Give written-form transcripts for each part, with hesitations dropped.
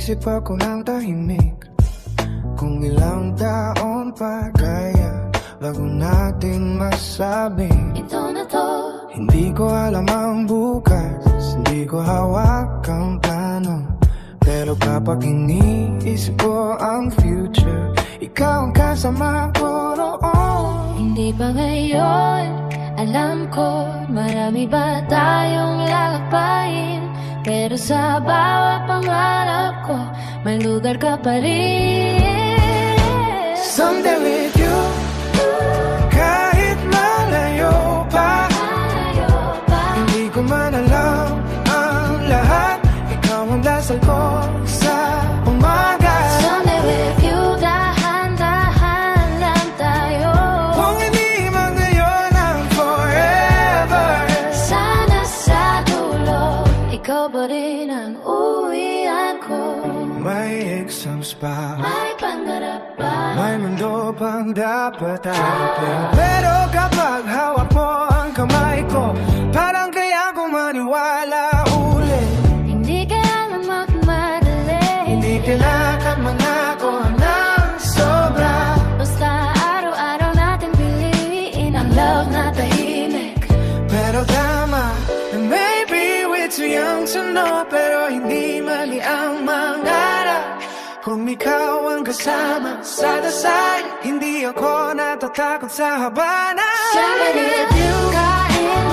Naisip ako ng tahimik, kung ilang taon pa kaya bago natin masabi ito na to. Hindi ko alam ang bukas, hindi ko hawak ang plano, pero kapag iniisip ko ang future, ikaw ang kasama ko roon. Hindi pa ngayon, alam ko marami ba tayong lalakbayin, pero sa bawat pangarap ko may lugar ka pa rin. Someday with you, kahit malayo pa, hindi ko man alam ang lahat, ikaw ang dasal ko sa umaga. Someday with you, dahan-dahan lang tayo. Kung hindi man ngayon ang forever, Sana sa dulo, ikaw pa rin ang uwian ko. may exams pa, May pangarap pa, may mundo pang dapat harapin. Pero kapag hawak mo ang kamay ko, parang kaya ko maniwala ulit. hindi kailangan magmadali, Hindi kailangan mangako ng sobra, basta araw-araw natin piliin ang love na tahimik. pero tama. And maybe we're too young to know, pero hindi mali ang mangarap. Kung ikaw ang kasama sa dasal, hindi ako natatakot sa habana. Someday with you, kahit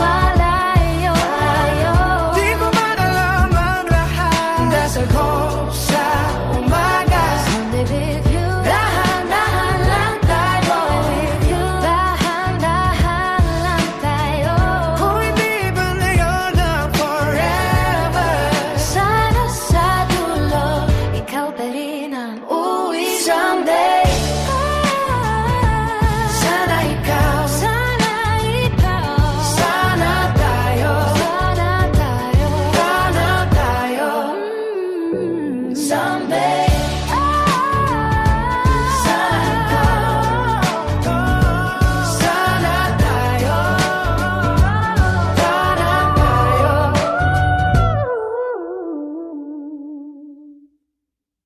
malayo-layo. Di ko man alam ang lahat, dasal ko